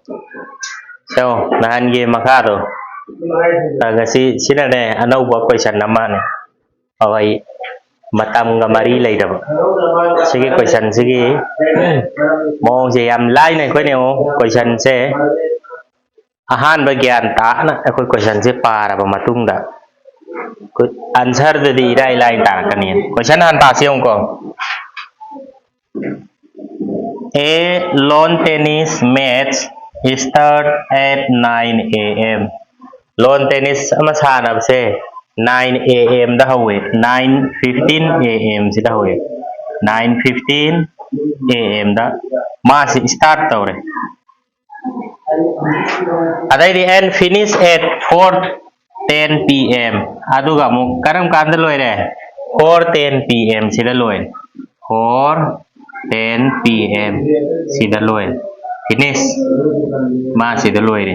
So nahan gi makado ngasi sina ne anauba question nama ne awai matam ga mari lai da sigi question sigi mo je yam lai ne ko ne question se ahan ba gyan ta na ko question se para ba matung da answer da di lai lai ta kan ni question han ta siong ko a lawn tennis match start at 9 a.m. Lawn tennis ama sana se 9 a.m. da hawe 9:15 a.m. si da hawe 9:15 a.m. da ma si start tawre adai di end finish at 4:10 p.m. aduga mu karam kanda loire 4:10 p.m. si da loire 4:10 p.m. si da loire finish ma si da loire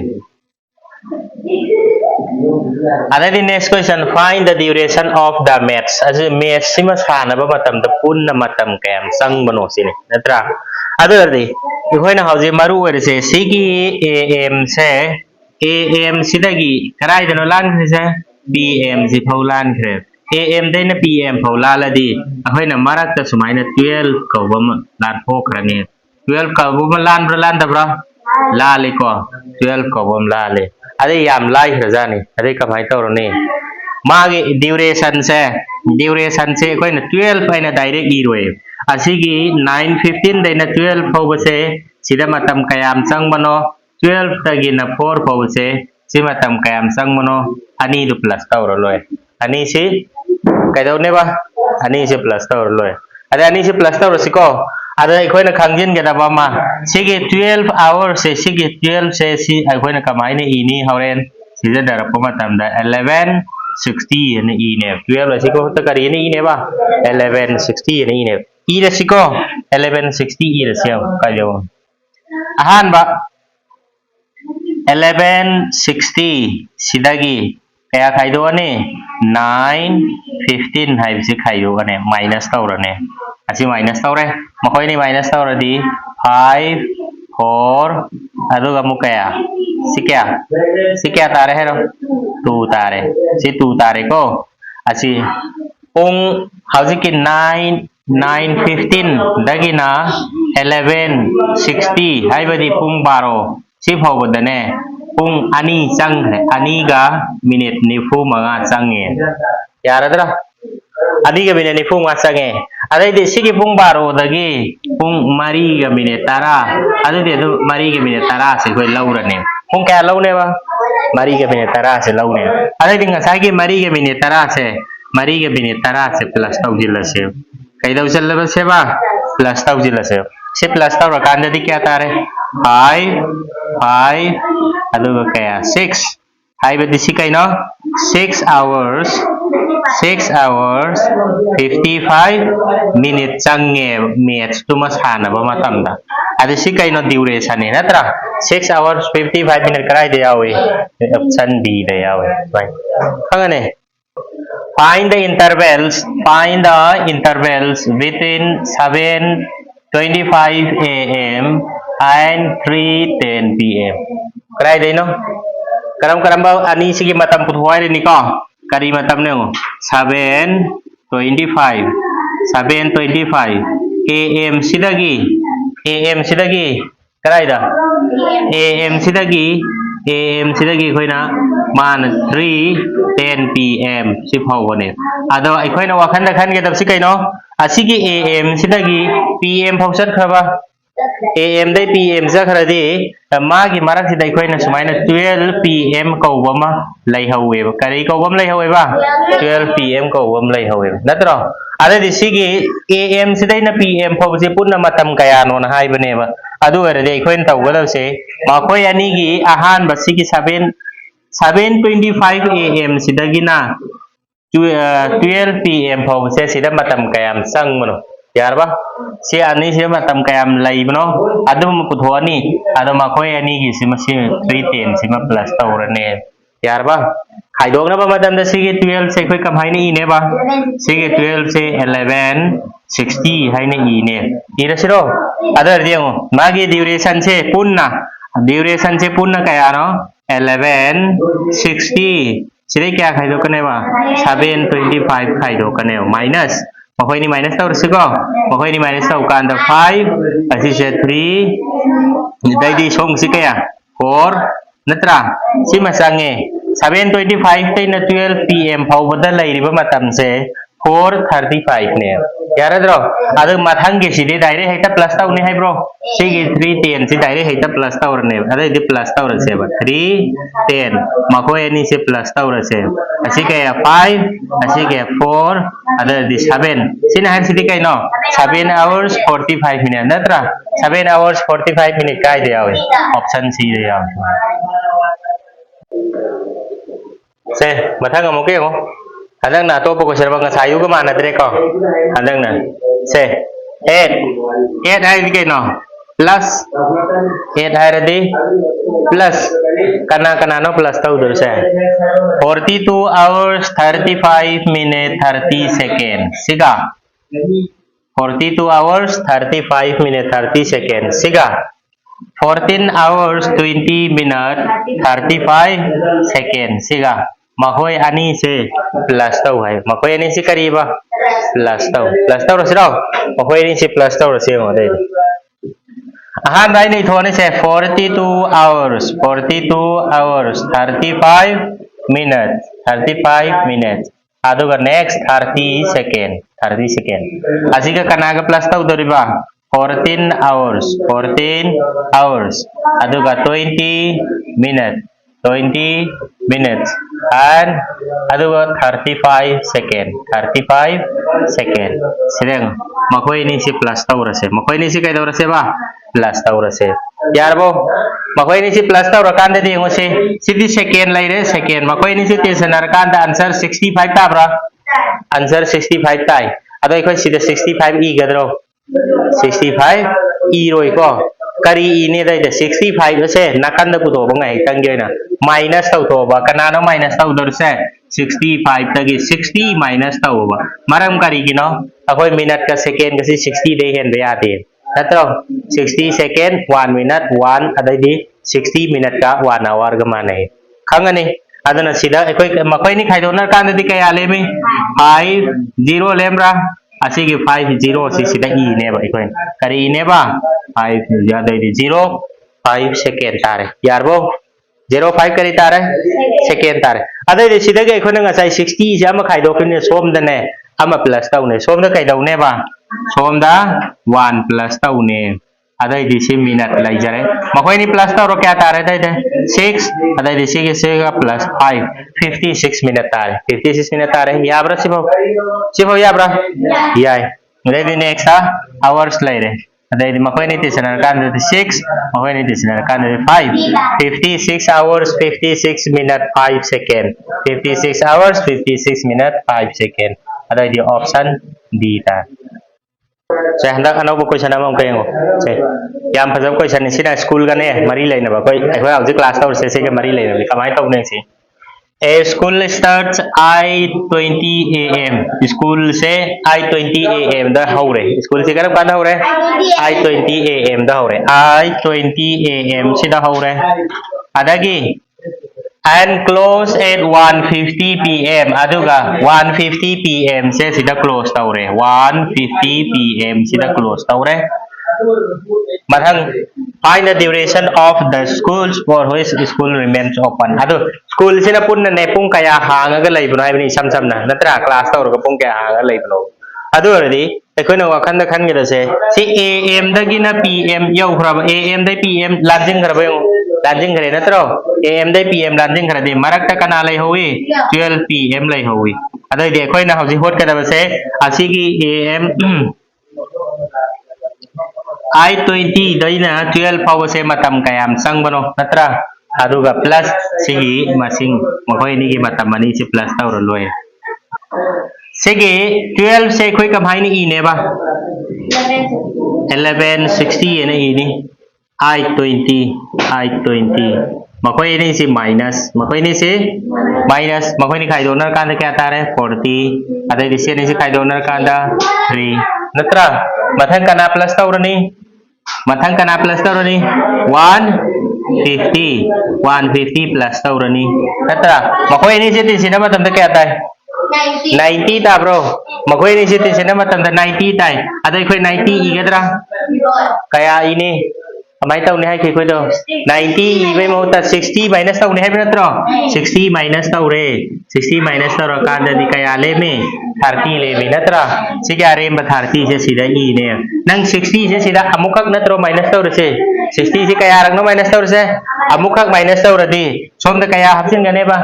ada di next question find the duration of the match as match sima sana ba matam da punna matam kayam sang bano sini natra adu di ihoina hauji maru wer se sigi am se am sidagi karai dano lan se bm si paulan kre am dai na pm paulala di ahoina marak ta sumaina 12 ko bam lan po krane 12 ko bam lan lan da bra lale ko 12 ko bam lale अरे याम लाई रजानी अरे कमाई तो रोने मागे duration से कोई ना 12 पे ना डायरेक्ट इरोए असीगी 9:15 दे ना 12 फोब से सीधा मतम कयाम संग बनो 12 तगी ना 4 फोब से सी मतम कयाम संग बनो अनी दु प्लस तो रोलोए अनी सी कह ने बा अनी से प्लस तो रोलोए अरे अनी से प्लस तो रोसिको ada ikoi na kangjin ke daba ma sigi 12 hours se sigi 12 se si ikoi na kamai ne ini hauren sida dara poma tamda 11:60 ne ine 12 siko ta kari ne ine ba 11:60 ne ine ire siko 11:60 ire siao kayo ahan ba 11:60 sidagi kaya kaido ne 9:15 hai si khayo ne minus tawra ne asi minus tawre makoy ni minus tawre di 5 4 adu kamu kaya si kya tare hero 2 tare si 2 tare ko asi pung hauji ki 9:15 dagi na 11:60 hai badi pung baro si phawbada ne pung ani chang ani ga minute ni fu manga change yaradra ani ga minute ni fu ma change adai de sigi pung baro dagi pung mari ga minute tara adai de mari ga minute tara se koi laura ne pung kya lau ne ba mari ga minute tara se lau ne adai de ngasai gi mari ga minute tara se plus tau jilla se kai dau chal ba se ba plus tau jilla se plus tau ra kan di kya tare 5 adu ga kaya 6 hai ba di si kai no 6 hours 55 minutes change match to mas hana ba matamda adi si kai no duration ni natra 6 hours 55 minutes karai de yawe option b de yawe right khangane find the intervals between 7:25 am and 3:10 pm karai de no karam ba ani sigi matam puthuai ni ko kari matam ne 7:25 am sidagi karai da am sidagi koina man 3:10 pm si phaw ne ado ai koina wakhan da khan ge dab si kai no asigi am sidagi pm phaw sat khaba am dai pm za kharadi magi marak si dai koina sumaina 12 pm ko bama lai hawe kari ko bam lai hawe ba 12 pm ko bam lai hawe natro ada di sigi am si dai na pm phaw si punna matam kaya no na hai bane ba adu ere dai koin taw galaw se ma koi ani gi ahan ba sigi 7:25 am sidagi na 12 pm phaw se sida matam kayam sang mono यार बा से अनि से मतम कयम लैबनो अदम पुथोनी अदम अखोय अनि gi से मसे 310 से म प्लस तौरने यार बा खाइदोगना बा मतम द से 12 से कोई कमाइनी ने बा से 12 से 11:60 हाइने इ ने इरसिरो अदर दियो मागी ड्यूरेशन से पुन्ना duration เซปุ่นนะกายเนาะ1160สิได้แก่ใครดูกันเนี่ยว่า725ใครดูกันเนี่ย minus มาค่อยนี่ minus เท่าไหร่สิก็มาค่อยนี่ minus เท่ากันแต่5อันที่3ได้ดีชงสิกาย4นัตราสิมาสังเกต725 tới 12 pm พอวันนั้นเลยรีบมาทำเส 4:35 เนี่ยยาระดรอಅದು ಮಥಂಗೆ ಸಿಡಿ ಡೈರೆ ಹೈತ ಪ್ಲಸ್ ತಾವ್ ನೆ ಹೈ ಬ್ರೋ ಸಿಗಿ 310 ಸಿ ಡೈರೆ ಹೈತ ಪ್ಲಸ್ ತಾವ್ ನೆ ಅದೇ ಇದು ಪ್ಲಸ್ ತಾವ್ ರಸೆ ಬ 310 ಮಕೋ ಎನಿ ಸಿ ಪ್ಲಸ್ ತಾವ್ ರಸೆ ಅಸಿಕೆ 5 ಅಸಿಕೆ 4 ಅದೇ ಇದು 7 ಸಿನ ಹೈ ಸಿಡಿ ಕೈ ನೋ 7 hours 45 minutes ನತ್ರ 7 hours 45 minutes ಕೈ ದೆ ಆವೆ ಆಪ್ಷನ್ ಸಿ ದೆ ಆವೆ se mathang mo ke ko hadang na to ko sa bang sayu ko manatre ko hadang na se 8 hai ke no plus 8 hai radi plus kana no plus tau dur se 42 hours 35 minutes 30 seconds siga 42 hours 35 minutes 30 seconds siga 14 hours 20 minutes 35 seconds siga mahoy ani se plus tau hai mahoy ani se kariba plus tau ro se daw mahoy ani se plus tau ro se mo dai ahan dai nei thone se 42 hours 35 minutes aduga next 30 second asiga kanaga plus tau doriba 14 hours aduga 20 minutes and aduga 35 second sideng makoy ni si plus tau rase makoy ni si kay daw rase ba plus tau rase yar bo makoy ni si plus tau rakan de ngo se sidi second lai re second makoy ni si tesanar kan da answer 65 ta bra answer 65 tai adoi khoi sida 65 e gadro 65 e rồi ko kari e ni dai 65 se nakan da puto ba ngai tang ge na minus tau to ba kana no minus tau dor se 65 tagi 60 minus tau ba maram kari gi no akoi minute ka second ka si 60 de hen ya de natro 60 second 1 minute 1 adai di 60 minute ka 1 hour ga mane khangani adana sida akoi makoi ni khai donar kan di kaya lemi 5 0 lemra asigi 50 si sida e ne ba ikoi kari e ne ba 5 ya dai 0 5 second tare yarbo 05 kari tare second tare adai sida ge ikoi nga sai 60 si ama khai do kin som da ne ama plus tau ne som da kai dau ne ba som da 1 plus tau ne adai di si minute lai jare makoi ni plus tau ro kya tare dai 6 adai di si plus 5 56 minute tare 56 minute tare yabra sibo yabra yai dai di next hours lai re adai di makoi ni tisanar kan 6 makoi ni tisanar kan 5 56 hours 56 minute 5 second 56 hours 56 minute 5 second adai di option D ta saya hendak anak buku sana mau kayak ngo saya yang pasal kau sana sih school kan ya mari lain apa kau harus kelas tahu saya ke mari lain kamai tahu nih sih school starts I20 am school se I20 am dah haure school se kerap kan haure I20 am dah haure I20 am sih dah haure ada lagi and close at 1:50 pm aduga 1:50 pm se sida close taure 1:50 pm sida close taure mathang find the duration of the schools for which school remains open adu school sina punna ne pung kaya hanga ga leibno ai bani sam na natra class taur ga pung kaya hanga leibno adu already ekoi na wakan da khan ga se si am da gina pm yau khra am da pm lanjing khra ba lanjing khre natro am da pm lanjing khra de marak ta kana lai howi 12 pm lai howi adu de ekoi na hauji hot ka da se asigi am I20 daina 12 pawa se matam kayam sang bano natra aduga plus sigi masing makoi ni gi matam mani si plus taur loy sigi 12 se koi kam hai ni e ne ba 1160 ene e ni I20 makoi ni si minus makoi ni khai donar kan da kya tare 40 adai di ni si khai donar kan da 3 natra mathang kana plus taur ni 1 150 150 plus taurani natra makoi ni sitin sina matam ta kaya tay 90 ta bro makoi ni sitin sina matam ta 90 tay adai khoi 90 igadra kaya ini amai tau ni hai khoi do 90 i bai mo ta 60 minus tau ni hai natro 60 minus tau re 60 minus tau ka da di kaya le me 30 le me natra si kya re ma 30 se sida i ne nang 60 se sida amukak natro minus tau re se 60 si kaya rang no minus tau se amukak minus tau re di som da kaya hapsin gane ba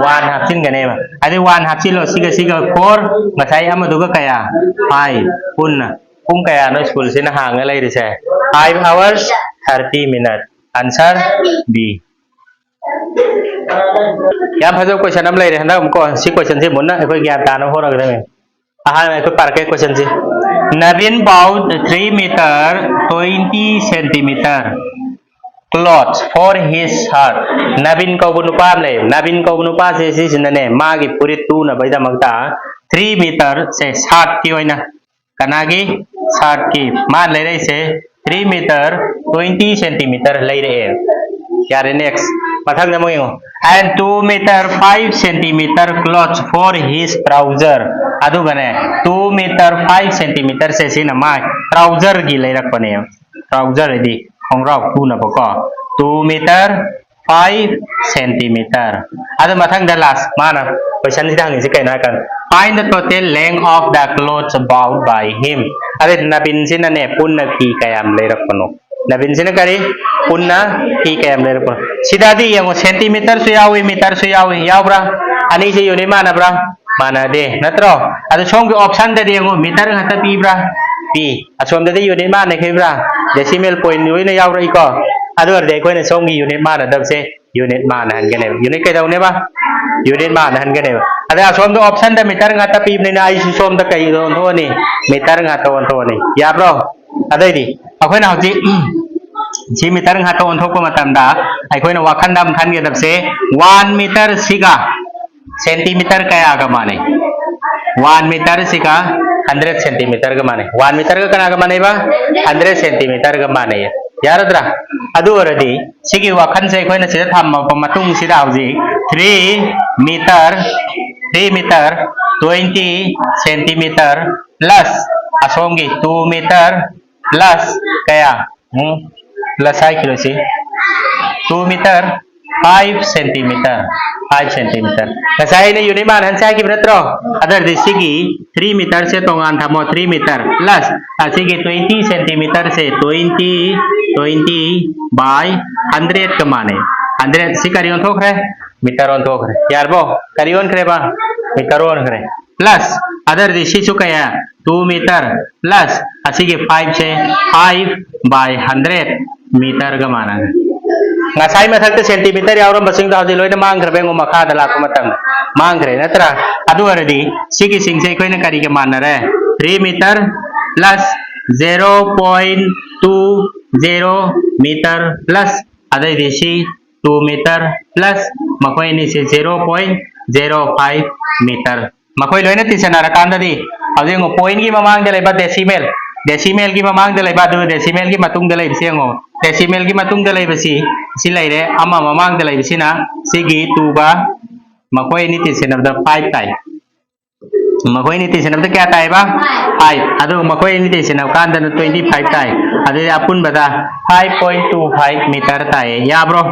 1 hapsin gane ba ade 1 hapsin lo siga 4 ngasai amadu ga kaya 5 punna kung kaya no school sina hang lai re se 5 hours 30 minutes answer B ya phajau question am lai re handa ko si question se munna koi gyan ta no hora ga me aha koi par ke question se Navin bought 3 meter 20 centimeter cloth for his shirt Navin ko bunupa le Navin ko bunupa se si sinane ma gi purit tu na bai da magta 3 meter se shirt ki oina kanagi shirt ki मान ले रहे से 3 meter 20 centimeter ले रहे हैं क्या रे next मथक NaMo yo and 2 meter 5 centimeter cloth for his trouser अदु गने 2 meter 5 centimeter से सिना मा trouser की ले रख पने trouser दीของเราคูนะปก็2 meter 5 centimeter अदु मथक द लास्ट माना क्वेश्चनที่ทางนี้สิไกนะกัน find the total length of the clothes bought by him अरे नबिन सिना ने पुन्ना की कयाम ले रख पनो नबिन सिना करी पुन्ना की कयाम ले रख पनो सीधा दी यंगो सेंटीमीटर सुयावी मीटर सुयावी यावब्रा अनि से योने माना ब्रा माना दे नत्रो अदु सोंग ऑप्शन दे यंगो मीटर हता पीब्रा पी असोम दे योने माने खेब्रा डेसिमल पॉइंट योने यावरा इको अदु अर दे कोने सोंगी योने माना दबसे यूनिट मान हन गने यूनिट के दौने बा यूनिट मान हन गने अरे असोम दो ऑप्शन द metre ngata pi ne ai su som da kai don tho ni metre ngata on tho ni ya bro adai di akhoi na hauji ji metre ngata on tho ko matam da ai khoi na wakhan dam khan ge dab se 1 meter siga centimeter kaya ga mane 1 meter siga 100 centimeter ga mane 1 meter ga kana ga mane ba 100 centimeter ga mane यारद्रा अदु वरदी सिगी वखन से कोई न से थम मतुंग सिदा हौजी 3 meter 20 centimeter plus असोंगी 2 meter plus kaya plus ai kilo si 2 meter 5 centimeter 5 centimeter kasai ne yuni man han sai ki bratro adar di sigi 3 meter se tongan thamo 3 meter plus asigi 20 centimeter se 20 by 100 के माने 100 सी crayon थोक रे metre on थोक रे यार बो crayon करे बा मीटर on करे प्लस अदर दिशी चुका है 2 मीटर प्लस असी के 5 से 5 by 100 मीटर का माना है ngasai mathakta centimeter yawram basing da loina mang khre bengo makha da lakko matam mang khre natra adu aradi sigi sing sei koina kari ke manare 3 meter plus 0.20 meter plus adai desi 2 meter plus makoi ni se 0.05 meter makoi loina tisanara kanda di ajengo point gi mamang de leba decimal decimal ki mamang de leba du decimal ki matung de leba siango decimal ki matung de leba si silai re ama mamang de leba sina sigi 2 ba makoi ni tisanab da 5 tai makoi ni tisanab da kya tai ba 5 adu makoi ni tisanab kan da 25 tai adu apun bada 5.25 meter tai ya bro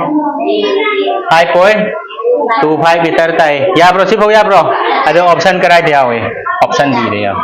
5.25 meter tai ya bro si ya bro adu option karai dia we option di dia